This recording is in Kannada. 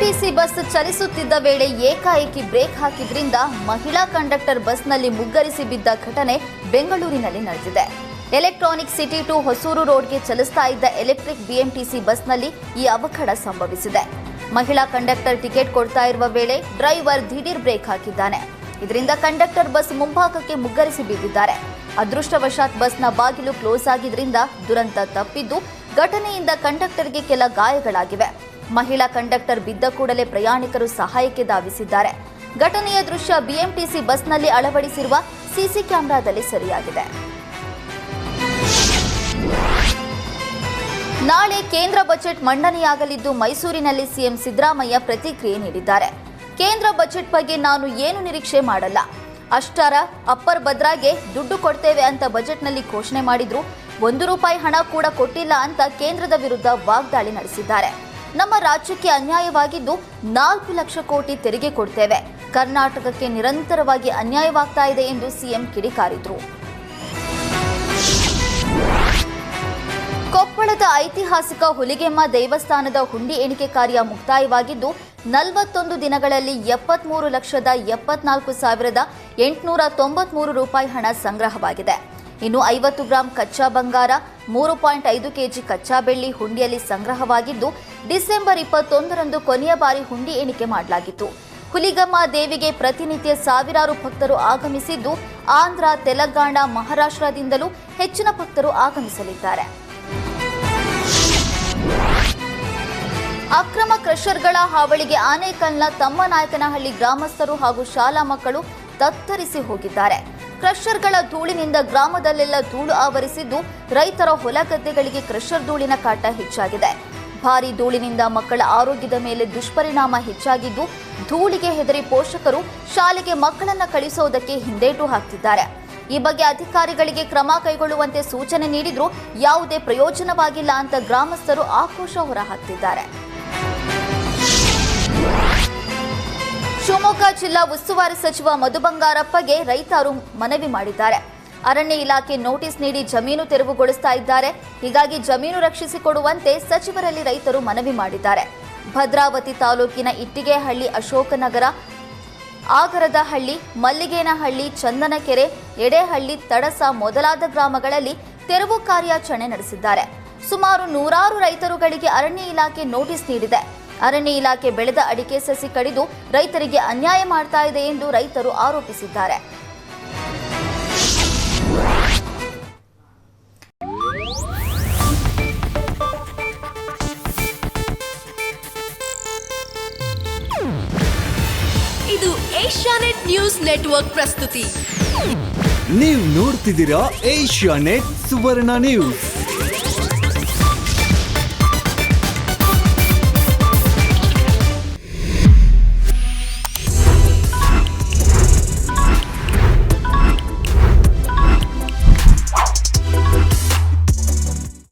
ಬಿಎಂಟಿಸಿ ಬಸ್ ಚಲಿಸುತ್ತಿದ್ದ ವೇಳೆ ಏಕಾಏಕಿ ಬ್ರೇಕ್ ಹಾಕಿದ್ರಿಂದ ಮಹಿಳಾ ಕಂಡಕ್ಟರ್ ಬಸ್ನಲ್ಲಿ ಮುಗ್ಗರಿಸಿ ಬಿದ್ದ ಘಟನೆ ಬೆಂಗಳೂರಿನಲ್ಲಿ ನಡೆದಿದೆ. ಎಲೆಕ್ಟ್ರಾನಿಕ್ ಸಿಟಿ ಟು ಹೊಸೂರು ರೋಡ್ಗೆ ಚಲಿಸ್ತಾ ಇದ್ದ ಎಲೆಕ್ಟ್ರಿಕ್ ಬಿಎಂಟಿಸಿ ಬಸ್ನಲ್ಲಿ ಈ ಅವಘಡ ಸಂಭವಿಸಿದೆ. ಮಹಿಳಾ ಕಂಡಕ್ಟರ್ ಟಿಕೆಟ್ ಕೊಡ್ತಾ ಇರುವ ವೇಳೆ ಡ್ರೈವರ್ ದಿಢೀರ್ ಬ್ರೇಕ್ ಹಾಕಿದ್ದಾನೆ. ಇದರಿಂದ ಕಂಡಕ್ಟರ್ ಬಸ್ ಮುಂಭಾಗಕ್ಕೆ ಮುಗ್ಗರಿಸಿ ಬಿದ್ದಿದ್ದಾರೆ. ಅದೃಷ್ಟವಶಾತ್ ಬಸ್ನ ಬಾಗಿಲು ಕ್ಲೋಸ್ ಆಗಿದ್ರಿಂದ ದುರಂತ ತಪ್ಪಿದ್ದು, ಘಟನೆಯಿಂದ ಕಂಡಕ್ಟರ್ಗೆ ಕೆಲ ಗಾಯಗಳಾಗಿವೆ. ಮಹಿಳಾ ಕಂಡಕ್ಟರ್ ಬಿದ್ದ ಕೂಡಲೇ ಪ್ರಯಾಣಿಕರು ಸಹಾಯಕ್ಕೆ ಧಾವಿಸಿದ್ದಾರೆ. ಘಟನೆಯ ದೃಶ್ಯ ಬಿಎಂಟಿಸಿ ಬಸ್ನಲ್ಲಿ ಅಳವಡಿಸಿರುವ ಸಿಸಿ ಕ್ಯಾಮೆರಾದಲ್ಲಿ ಸೆರೆಯಾಗಿದೆ. ನಾಳೆ ಕೇಂದ್ರ ಬಜೆಟ್ ಮಂಡನೆಯಾಗಲಿದ್ದು, ಮೈಸೂರಿನಲ್ಲಿ ಸಿಎಂ ಸಿದ್ದರಾಮಯ್ಯ ಪ್ರತಿಕ್ರಿಯೆ ನೀಡಿದ್ದಾರೆ. ಕೇಂದ್ರ ಬಜೆಟ್ ಬಗ್ಗೆ ನಾನು ಏನು ನಿರೀಕ್ಷೆ ಮಾಡಲ್ಲ, ಅಷ್ಟರ ಅಪ್ಪರ್ ಭದ್ರಾಗೆ ದುಡ್ಡು ಕೊಡ್ತೇವೆ ಅಂತ ಬಜೆಟ್ನಲ್ಲಿ ಘೋಷಣೆ ಮಾಡಿದ್ರು. ₹1 ಹಣ ಕೂಡ ಕೊಟ್ಟಿಲ್ಲ ಅಂತ ಕೇಂದ್ರದ ವಿರುದ್ಧ ವಾಗ್ದಾಳಿ ನಡೆಸಿದ್ದಾರೆ. ನಮ್ಮ ರಾಜ್ಯಕ್ಕೆ ಅನ್ಯಾಯವಾಗಿದ್ದು 4 ಲಕ್ಷ ಕೋಟಿ ತೆರಿಗೆ ಕೊಡ್ತೇವೆ. ಕರ್ನಾಟಕಕ್ಕೆ ನಿರಂತರವಾಗಿ ಅನ್ಯಾಯವಾಗ್ತಾ ಇದೆ ಎಂದು ಸಿಎಂ ಕಿಡಿಕಾರಿದ್ರು. ಕೊಪ್ಪಳದ ಐತಿಹಾಸಿಕ ಹುಲಿಗೆಮ್ಮ ದೇವಸ್ಥಾನದ ಹುಂಡಿ ಎಣಿಕೆ ಕಾರ್ಯ ಮುಕ್ತಾಯವಾಗಿದ್ದು, 41 ದಿನಗಳಲ್ಲಿ ₹74,74,893 ಹಣ ಸಂಗ್ರಹವಾಗಿದೆ. ಇನ್ನು 50 ಗ್ರಾಂ ಕಚ್ಚಾ ಬಂಗಾರ, 3.5 ಕೆಜಿ ಕಚ್ಚಾ ಬೆಳ್ಳಿ ಹುಂಡಿಯಲ್ಲಿ ಸಂಗ್ರಹವಾಗಿದ್ದು, ಡಿಸೆಂಬರ್ 21ರಂದು ಕೊನೆಯ ಬಾರಿ ಹುಂಡಿ ಎಣಿಕೆ ಮಾಡಲಾಗಿತ್ತು. ಹುಲಿಗಮ್ಮ ದೇವಿಗೆ ಪ್ರತಿನಿತ್ಯ ಸಾವಿರಾರು ಭಕ್ತರು ಆಗಮಿಸಿದ್ದು, ಆಂಧ್ರ, ತೆಲಂಗಾಣ, ಮಹಾರಾಷ್ಟ್ರದಿಂದಲೂ ಹೆಚ್ಚಿನ ಭಕ್ತರು ಆಗಮಿಸಲಿದ್ದಾರೆ. ಅಕ್ರಮ ಕ್ರಷರ್ಗಳ ಹಾವಳಿಗೆ ಆನೇಕಲ್ನ ತಮ್ಮನಾಯಕನಹಳ್ಳಿ ಗ್ರಾಮಸ್ಥರು ಹಾಗೂ ಶಾಲಾ ಮಕ್ಕಳು ತತ್ತರಿಸಿ ಹೋಗಿದ್ದಾರೆ. ಕ್ರಷರ್ಗಳ ಧೂಳಿನಿಂದ ಗ್ರಾಮದಲ್ಲೆಲ್ಲ ಧೂಳು ಆವರಿಸಿದ್ದು, ರೈತರ ಹೊಲ ಗದ್ದೆಗಳಿಗೆ ಕ್ರಷರ್ ಧೂಳಿನ ಕಾಟ ಹೆಚ್ಚಾಗಿದೆ. ಭಾರೀ ಧೂಳಿನಿಂದ ಮಕ್ಕಳ ಆರೋಗ್ಯದ ಮೇಲೆ ದುಷ್ಪರಿಣಾಮ ಹೆಚ್ಚಾಗಿದ್ದು, ಧೂಳಿಗೆ ಹೆದರಿ ಪೋಷಕರು ಶಾಲೆಗೆ ಮಕ್ಕಳನ್ನ ಕಳಿಸೋದಕ್ಕೆ ಹಿಂದೇಟು ಹಾಕ್ತಿದ್ದಾರೆ. ಈ ಬಗ್ಗೆ ಅಧಿಕಾರಿಗಳಿಗೆ ಕ್ರಮ ಕೈಗೊಳ್ಳುವಂತೆ ಸೂಚನೆ ನೀಡಿದ್ರೂ ಯಾವುದೇ ಪ್ರಯೋಜನವಾಗಿಲ್ಲ ಅಂತ ಗ್ರಾಮಸ್ಥರು ಆಕ್ರೋಶ ಹೊರಹಾಕ್ತಿದ್ದಾರೆ. ಶಿವಮೊಗ್ಗ ಜಿಲ್ಲಾ ಉಸ್ತುವಾರಿ ಸಚಿವ ಮಧು ಬಂಗಾರಪ್ಪಗೆ ರೈತರು ಮನವಿ ಮಾಡಿದ್ದಾರೆ. ಅರಣ್ಯ ಇಲಾಖೆ ನೋಟಿಸ್ ನೀಡಿ ಜಮೀನು ತೆರವುಗೊಳಿಸ್ತಾ ಇದ್ದಾರೆ. ಹೀಗಾಗಿ ಜಮೀನು ರಕ್ಷಿಸಿಕೊಡುವಂತೆ ಸಚಿವರಲ್ಲಿ ರೈತರು ಮನವಿ ಮಾಡಿದ್ದಾರೆ. ಭದ್ರಾವತಿ ತಾಲೂಕಿನ ಇಟ್ಟಿಗೆಹಳ್ಳಿ, ಅಶೋಕನಗರ, ಆಗರದಹಳ್ಳಿ, ಮಲ್ಲಿಗೇನಹಳ್ಳಿ, ಚಂದನಕೆರೆ, ಎಡೆಹಳ್ಳಿ, ತಡಸ ಮೊದಲಾದ ಗ್ರಾಮಗಳಲ್ಲಿ ತೆರವು ಕಾರ್ಯಾಚರಣೆ ನಡೆಸಿದ್ದಾರೆ. ಸುಮಾರು 100 ರೈತರುಗಳಿಗೆ ಅರಣ್ಯ ಇಲಾಖೆ ನೋಟಿಸ್ ನೀಡಿದೆ. ಅರಣ್ಯ ಇಲಾಖೆ ಬೆಳೆದ ಅಡಿಕೆ ಸಸಿ ಕಡಿದು ರೈತರಿಗೆ ಅನ್ಯಾಯ ಮಾಡ್ತಾ ಇದೆ ಎಂದು ರೈತರು ಆರೋಪಿಸಿದ್ದಾರೆ. ಇದು ಏಷ್ಯಾನೆಟ್ ನ್ಯೂಸ್ ನೆಟ್ವರ್ಕ್ ಪ್ರಸ್ತುತಿ. ನೀವು ನೋಡ್ತಿದ್ದೀರಾ ಏಷ್ಯಾನೆಟ್ ಸುವರ್ಣ ನ್ಯೂಸ್.